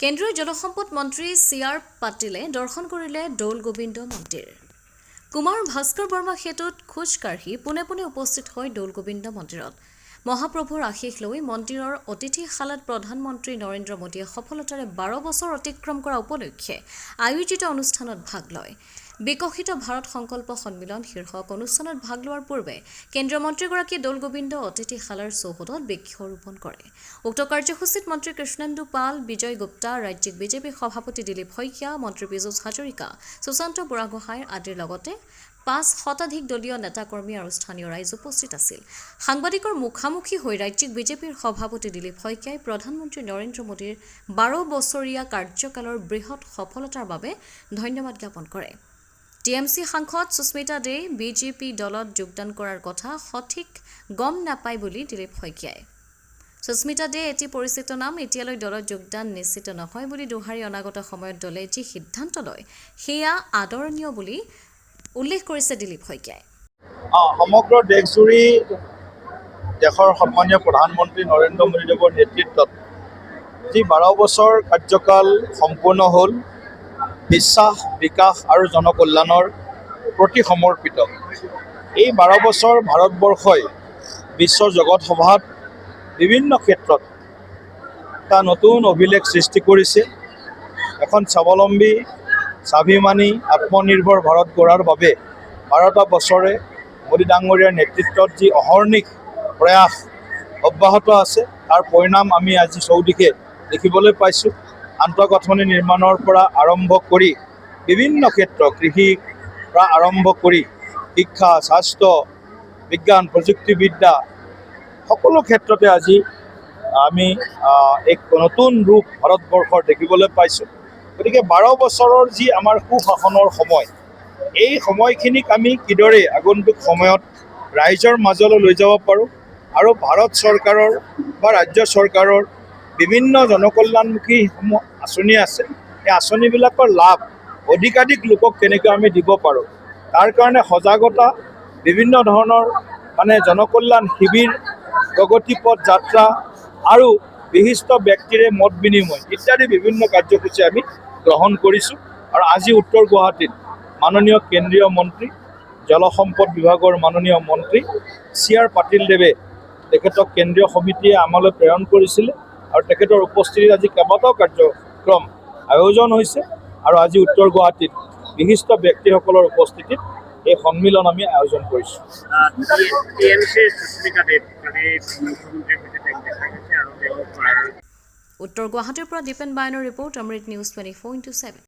কেন্দ্ৰীয় জলসম্পদ মন্ত্ৰী চি.আৰ. পাটিলে দৰ্শন কৰিলে দৌল গোবিন্দ মন্দিৰ। কুমাৰ ভাস্কৰ বৰ্মা সেতুত খোজ কাঢ়ি পোনে পোনে উপস্থিত হয় দৌল গোবিন্দ মন্দিৰত। মহাপ্ৰভুৰ আশীষ লৈ মন্দিৰৰ অতিথিশালাত প্ৰধানমন্ত্ৰী নৰেন্দ্ৰ মোদীয়ে সফলতাৰে 12 বছৰ অতিক্ৰম কৰা উপলক্ষে আয়োজিত অনুষ্ঠানত ভাগ লয়। বিকশিত ভাৰত সংকল্প সন্মিলন শীৰ্ষক অনুষ্ঠানত ভাগ লোৱাৰ পূৰ্বে কেন্দ্ৰীয় মন্ত্ৰীগৰাকীয়ে দৌল গোবিন্দ অতিথিশালাৰ চৌহদত বৃক্ষৰোপণ কৰে। উক্ত কাৰ্যসূচীত মন্ত্ৰী কৃষ্ণেন্দু পাল, বিজয় গুপ্তা, ৰাজ্যিক বিজেপি সভাপতি দিলীপ শইকীয়া, মন্ত্ৰী পীযুষ হাজৰিকা, সুশান্ত বুঢ়াগোহাঁই আদিৰ লগতে 5 শতাধিক দলীয় নেতাকৰ্মী আৰু স্থানীয় ৰাইজ উপস্থিত আছিল। সাংবাদিকৰ মুখামুখি হৈ ৰাজ্যিক বিজেপিৰ সভাপতি দিলীপ শইকীয়াই প্ৰধানমন্ত্ৰী নৰেন্দ্ৰ মোদীৰ 12 বছৰীয়া কাৰ্যকালৰ বৃহৎ সফলতাৰ বাবে ধন্যবাদ জ্ঞাপন কৰে। টিএমচি সাংসদ সুস্মিতা দে বিজেপি দলত যোগদান কৰাৰ কথা সঠিক গম নাপায় বুলি দিলীপ শইকীয়াই। সুস্মিতা দে এটি পৰিচিত নাম, এতিয়ালৈ দলত যোগদান নিশ্চিত নহয় বুলি দোহাৰি অনাগত সময়ত দলে যি সিদ্ধান্ত লয় সেয়া আদৰণীয় বুলি উল্লেখ কৰিছে দিলীপ শইকীয়াই। সমগ্ৰ দেশজুৰি দেশৰ সন্মানীয় প্ৰধানমন্ত্ৰী নৰেন্দ্ৰ মোদীদেৱৰ নেতৃত্বত যি 12 বছৰ কাৰ্যকাল সম্পূৰ্ণ হ'ল, বিশ্বাস, বিকাশ আৰু জনকল্যাণৰ প্ৰতি সমৰ্পিত। এই 12 বছৰ ভাৰতবৰ্ষই বিশ্ব জগত সভাত বিভিন্ন ক্ষেত্ৰত এটা নতুন অভিলেখ সৃষ্টি কৰিছে। এখন স্বাৱলম্বী, স্বাভিমানী, আত্মনিৰ্ভৰ ভাৰত গঢ়াৰ বাবে 12টা বছৰে মোদী ডাঙৰীয়াৰ নেতৃত্বত যি অহৰ্নিশ প্ৰয়াস অব্যাহত আছে, তাৰ পৰিণাম আমি আজি চৌদিশে দেখিবলৈ পাইছোঁ। আন্তঃগাঁথনি নিৰ্মাণৰ পৰা আৰম্ভ কৰি বিভিন্ন ক্ষেত্ৰ, কৃষিৰ পৰা আৰম্ভ কৰি শিক্ষা, স্বাস্থ্য, বিজ্ঞান, প্ৰযুক্তিবিদ্যা সকলো ক্ষেত্ৰতে আজি আমি এক নতুন ৰূপ ভাৰতবৰ্ষৰ দেখিবলৈ পাইছোঁ। গতিকে 12 বছৰৰ যি আমাৰ সুশাসনৰ সময়, এই সময়খিনিক আমি কিদৰে আগন্তুক সময়ত ৰাইজৰ মাজলৈ লৈ যাব পাৰোঁ আৰু ভাৰত চৰকাৰৰ বা ৰাজ্য চৰকাৰৰ বিভিন্ন জনকল্যাণমুখী সমূহ আঁচনি আছে, এই আঁচনিবিলাকৰ লাভ অধিকাধিক লোকক কেনেকৈ আমি দিব পাৰোঁ, তাৰ কাৰণে সজাগতা, বিভিন্ন ধৰণৰ জনকল্যাণ শিবিৰ, প্ৰগতি পথ যাত্ৰা আৰু বিশিষ্ট ব্যক্তিৰে মত বিনিময় ইত্যাদি বিভিন্ন কাৰ্যসূচী আমি গ্ৰহণ কৰিছোঁ। আৰু আজি উত্তৰ গুৱাহাটীত মাননীয় কেন্দ্ৰীয় মন্ত্ৰী, জলসম্পদ বিভাগৰ মাননীয় মন্ত্ৰী চি.আৰ. পাটিলদেৱে তেখেতক কেন্দ্ৰীয় সমিতিয়ে আমালৈ প্ৰেৰণ কৰিছিলে আৰু তেখেতৰ উপস্থিতিত আজি কেইবাটাও কাৰ্যক্ৰম আয়োজন হৈছে। আৰু আজি উত্তৰ গুৱাহাটীত বিশিষ্ট ব্যক্তিসকলৰ উপস্থিতিত এই সন্মিলন আমি আয়োজন কৰিছোঁ। উত্তৰ গুৱাহাটীৰ পৰা দীপেন বায়নৰ ৰিপৰ্ট, অমৃত নিউজ 24/7।